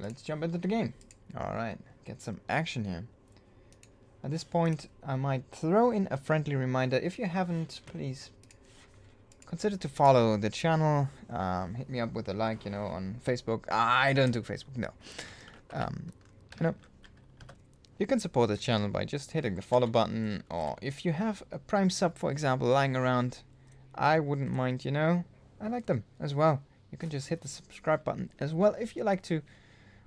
let's jump into the game. Alright, get some action here. At this point, I might throw in a friendly reminder. If you haven't, please consider to follow the channel. Hit me up with a like, you know, on Facebook. I don't do Facebook, no. You know, you can support the channel by just hitting the follow button, or if you have a Prime sub, for example, lying around, I wouldn't mind, you know. I like them as well. You can just hit the subscribe button as well if you like to.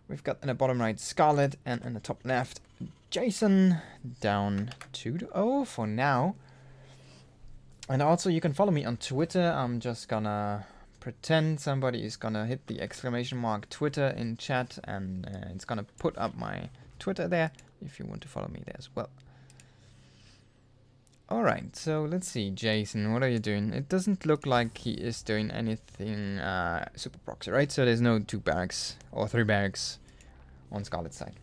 We've got in the bottom right Scarlett, and in the top left Jason, down 2-0 for now. And also you can follow me on Twitter. I'm just gonna pretend somebody is gonna hit the exclamation mark Twitter in chat, and it's gonna put up my Twitter there if you want to follow me there as well. Alright, so let's see. Jason, what are you doing? It doesn't look like he is doing anything super proxy, right? So there's no 2 barracks or 3 barracks on Scarlett's side.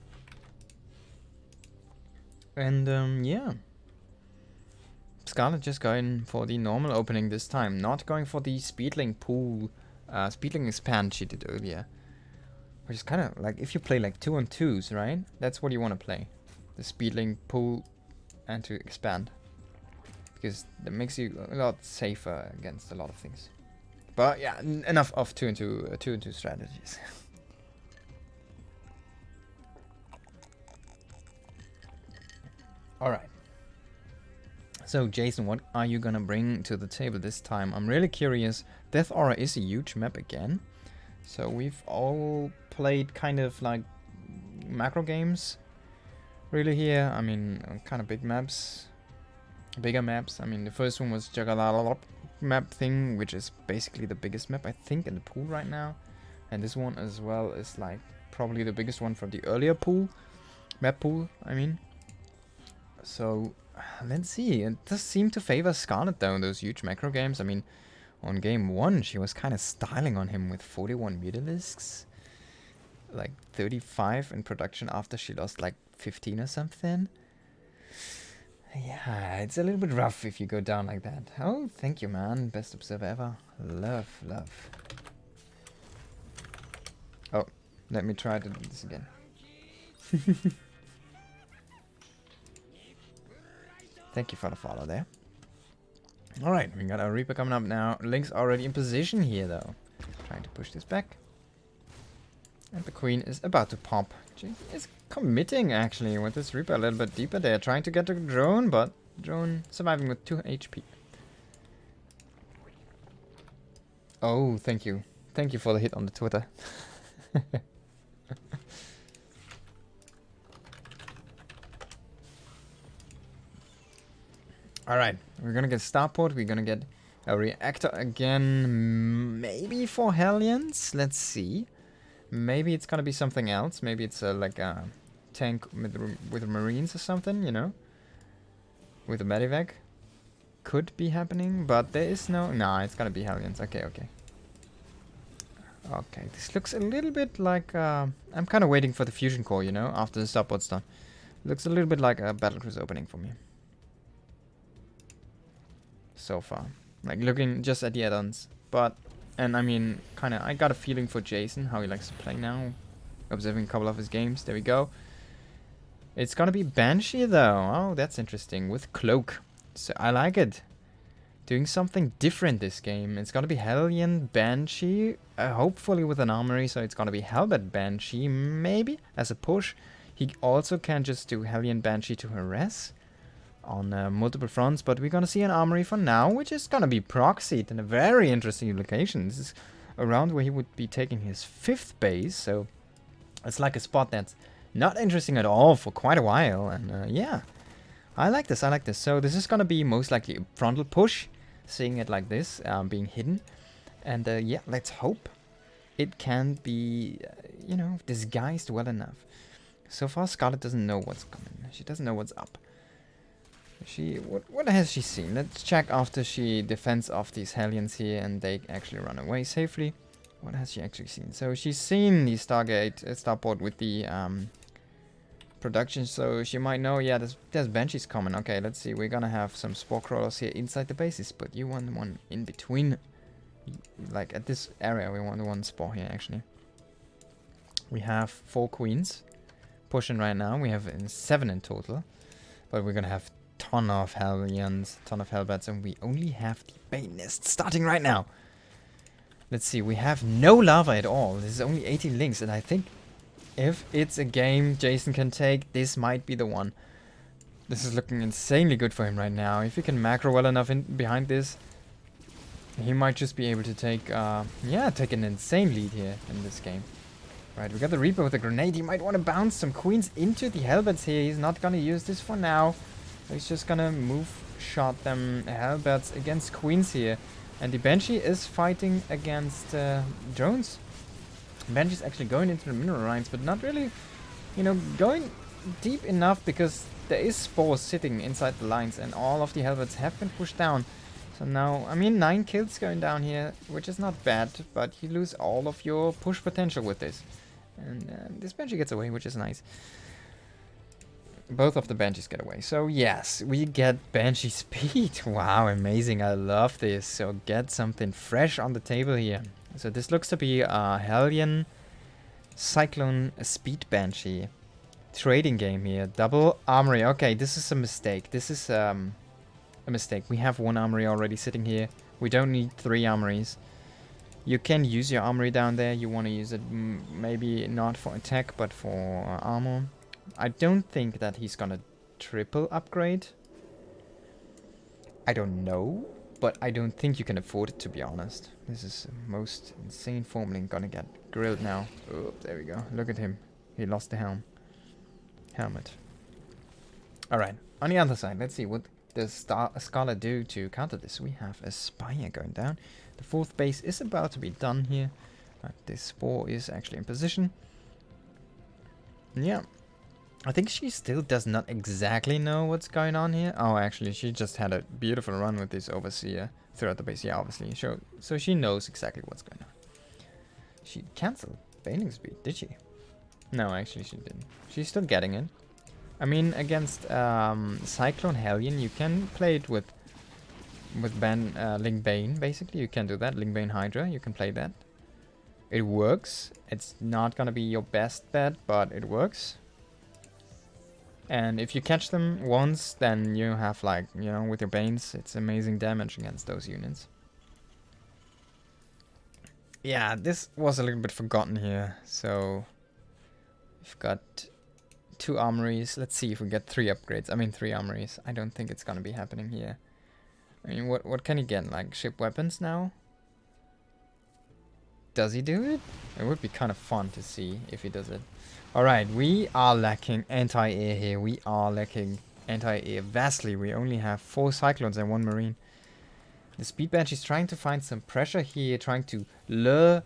And yeah, Scarlett just going for the normal opening this time, not going for the speedling pool, speedling expand she did earlier. Which is kind of like, if you play like 2-on-2s, right? That's what you want to play. The speedling pool and to expand. Because that makes you a lot safer against a lot of things. But yeah, enough of 2-on-2 strategies. Alright. So Jason, what are you gonna bring to the table this time? I'm really curious. Death Aura is a huge map again. So we've all played kind of like macro games really here. I mean, kind of big maps. Bigger maps. I mean, the first one was Jagalalop map thing, which is basically the biggest map I think in the pool right now. And this one as well is like probably the biggest one from the earlier pool. Map pool, I mean. So let's see. It does seem to favor Scarlett though in those huge macro games. I mean, on game 1 she was kind of styling on him with 41 mutalisks. Like 35 in production after she lost like 15 or something. Yeah, it's a little bit rough if you go down like that. Oh, thank you, man. Best observer ever. Love, love. Oh, let me try to do this again. Thank you for the follow there. Alright, we got our Reaper coming up now. Link's already in position here, though. Trying to push this back. And the Queen is about to pop. She is committing, actually, with this Reaper a little bit deeper there. Trying to get the drone, but drone surviving with 2 HP. Oh, thank you. Thank you for the hit on the Twitter. Alright, we're gonna get Starport. We're gonna get a reactor again. Maybe for Hellions? Let's see. Maybe it's gonna be something else. Maybe it's like a tank with Marines or something, you know? With a Medivac. Could be happening, but there is no... Nah, it's gonna be Hellions. Okay, okay. Okay, this looks a little bit like... I'm kind of waiting for the fusion core, you know? After the Starport's done. Looks a little bit like a Battlecruiser opening for me. So far. Like, looking just at the add-ons. But... And I mean, kind of, I got a feeling for Jason, how he likes to play now. Observing a couple of his games. There we go. It's gonna be Banshee though. Oh, that's interesting. With Cloak. So I like it. Doing something different this game. It's gonna be Hellion Banshee. Hopefully with an armory. So it's gonna be Hellbat Banshee. Maybe as a push. He also can just do Hellion Banshee to harass. On multiple fronts, but we're gonna see an armory for now, which is gonna be proxied in a very interesting location. This is around where he would be taking his 5th base, so it's like a spot that's not interesting at all for quite a while. And yeah, I like this. I like this. So this is gonna be most likely a frontal push, seeing it like this, being hidden. And yeah, let's hope it can be, you know, disguised well enough. So far, Scarlett doesn't know what's coming. She doesn't know what's up. What has she seen? Let's check after she defends off these Hellions here and they actually run away safely. What has she actually seen? So she's seen the Starport with the production, so she might know, yeah, there's Banshees coming. Okay, let's see. We're gonna have some Spore Crawlers here inside the bases, but you want one in between. Like at this area, we want one Spore here actually. We have 4 queens pushing right now. We have 7 in total. But we're gonna have ton of Hellions, ton of Hellbats, and we only have the Bane Nest starting right now. Let's see, we have no lava at all. This is only 18 links, and I think if it's a game Jason can take, this might be the one. This is looking insanely good for him right now. If he can macro well enough in behind this, he might just be able to take, take an insane lead here in this game. Right, we got the Reaper with a grenade. He might want to bounce some queens into the Hellbats here. He's not going to use this for now. He's just going to move shot them Hellbats against queens here. And the Banshee is fighting against drones. Banshee's actually going into the mineral lines, but not really, you know, going deep enough because there is spores sitting inside the lines and all of the Hellbats have been pushed down. So now, I mean, 9 kills going down here, which is not bad, but you lose all of your push potential with this. And this Banshee gets away, which is nice. Both of the Banshees get away. So yes, we get Banshee speed. Wow, amazing. I love this. So get something fresh on the table here. So this looks to be a Hellion Cyclone Speed Banshee. Trading game here. Double armory. Okay, this is a mistake. This is a mistake. We have 1 armory already sitting here. We don't need 3 armories. You can use your armory down there. You want to use it maybe not for attack, but for armor. I don't think that he's gonna triple upgrade. I don't know, but I don't think you can afford it, to be honest. This is the most insane forming gonna get grilled now. Oh, there we go. Look at him. He lost the helmet. Alright, on the other side, let's see what does Scarlett do to counter this. We have a Spire going down. The 4th base is about to be done here. But this Spore is actually in position. Yeah. I think she still does not exactly know what's going on here. Oh, actually, she just had a beautiful run with this Overseer throughout the base. Yeah, obviously. So she knows exactly what's going on. She cancelled Baning Speed, did she? No, actually she didn't. She's still getting it. I mean, against Cyclone Hellion, you can play it with Link Bane, basically. You can do that. Link Bane Hydra, you can play that. It works. It's not gonna be your best bet, but it works. And if you catch them once, then you have, like, you know, with your Banes, it's amazing damage against those units. Yeah, this was a little bit forgotten here. So, we've got 2 armories. Let's see if we get 3 upgrades. I mean, 3 armories. I don't think it's gonna be happening here. I mean, what can he get? Like, ship weapons now? Does he do it? It would be kind of fun to see if he does it. Alright, we are lacking anti-air here. We are lacking anti-air vastly. We only have 4 Cyclones and 1 Marine. The Speed Banshee is trying to find some pressure here, trying to lure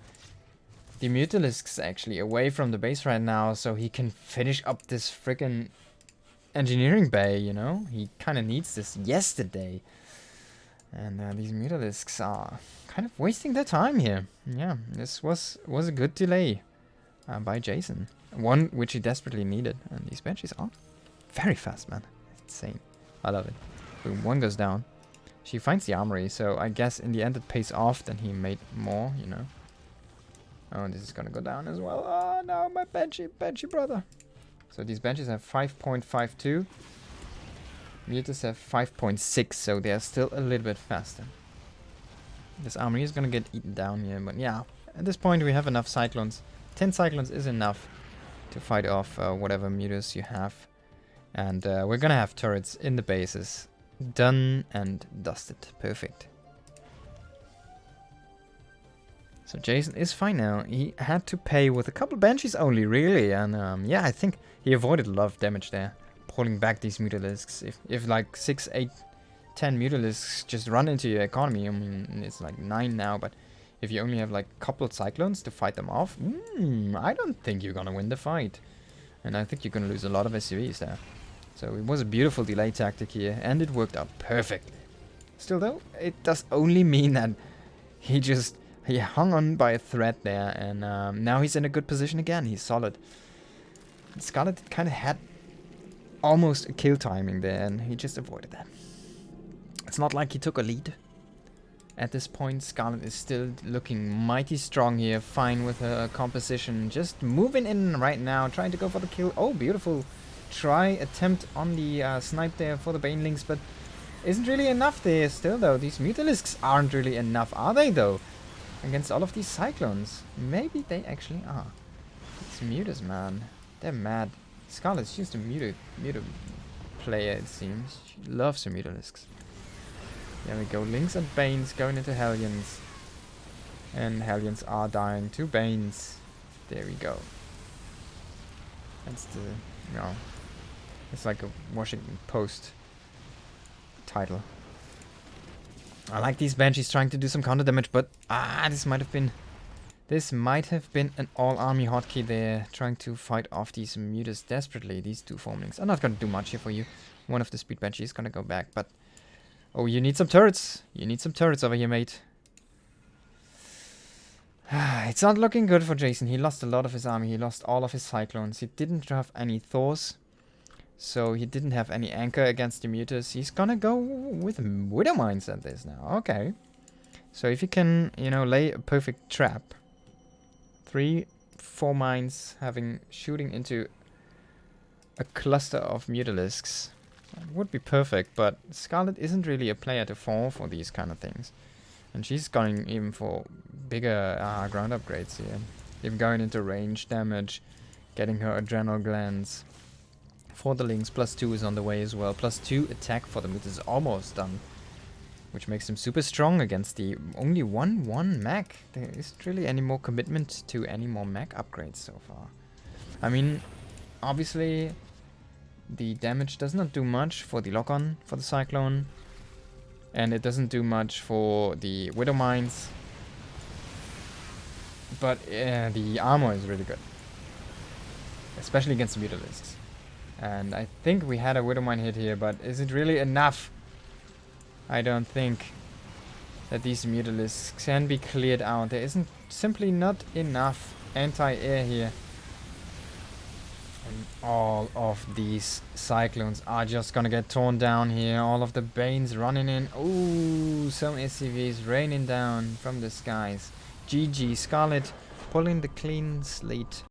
the Mutalisks actually away from the base right now so he can finish up this freaking engineering bay, you know? He kind of needs this yesterday. And these Mutalisks are kind of wasting their time here. Yeah, this was a good delay by Jason. One which he desperately needed. And these Banshees are very fast, man. Insane. I love it. Boom, 1 goes down. She finds the armory, so I guess in the end it pays off. Then he made more, you know. Oh, this is gonna go down as well. Oh no, my Banshee brother. So these Banshees have 5.52. Mutas have 5.6, so they are still a little bit faster. This armory is gonna get eaten down here, but yeah. At this point we have enough Cyclones. 10 Cyclones is enough to fight off whatever Mutas you have. And we're gonna have turrets in the bases. Done and dusted. Perfect. So Jason is fine now. He had to pay with a couple Banshees only, really. And yeah, I think he avoided a lot of damage there. Pulling back these Mutalisks. If like 6, 8, 10 Mutalisks just run into your economy, I mean, it's like 9 now, but if you only have like a couple Cyclones to fight them off, I don't think you're gonna win the fight. And I think you're gonna lose a lot of SCVs there. So it was a beautiful delay tactic here, and it worked out perfectly. Still though, it does only mean that he hung on by a thread there, and now he's in a good position again. He's solid. Scarlett kind of had almost a kill timing there, and he just avoided that. It's not like he took a lead. At this point, Scarlett is still looking mighty strong here, fine with her composition, just moving in right now, trying to go for the kill. Oh, beautiful try, attempt on the snipe there for the Banelings, but isn't really enough there still, though. These Mutalisks aren't really enough, are they, though? Against all of these Cyclones. Maybe they actually are. These Mutas, man. They're mad. Scarlett's just a Muta player, it seems. She loves her Mutalisks. There we go. Lynx and Banes going into Hellions. And Hellions are dying to Banes. There we go. That's the... No. It's like a Washington Post title. I like these Banshees trying to do some counter damage, but this might have been an all-army hotkey there, trying to fight off these Mutas desperately. These two Formlings are not gonna do much here for you. One of the speed Banshees is gonna go back, but oh, you need some turrets. You need some turrets over here, mate. It's not looking good for Jason. He lost a lot of his army. He lost all of his Cyclones. He didn't have any Thors. So he didn't have any anchor against the Mutas. He's gonna go with Widow Mines at this now. Okay. So if you can, you know, lay a perfect trap. 3, 4 mines shooting into a cluster of Mutalisks. Would be perfect, but Scarlett isn't really a player to fall for these kind of things. And she's going even for bigger ground upgrades here. Even going into range damage, getting her adrenal glands. For the Lynx, +2 is on the way as well. +2 attack for the Mutas is almost done. Which makes him super strong against the only 1-1 mech. There isn't really any more commitment to any more mech upgrades so far. I mean, obviously, the damage does not do much for the lock-on for the Cyclone. And it doesn't do much for the Widow Mines. But the armor is really good. Especially against the Mutalisks. And I think we had a Widow Mine hit here, but is it really enough? I don't think that these Mutalisks can be cleared out. There isn't simply not enough anti-air here. And all of these Cyclones are just gonna get torn down here. All of the Banes running in. Ooh, some SCVs raining down from the skies. GG, Scarlett pulling the clean slate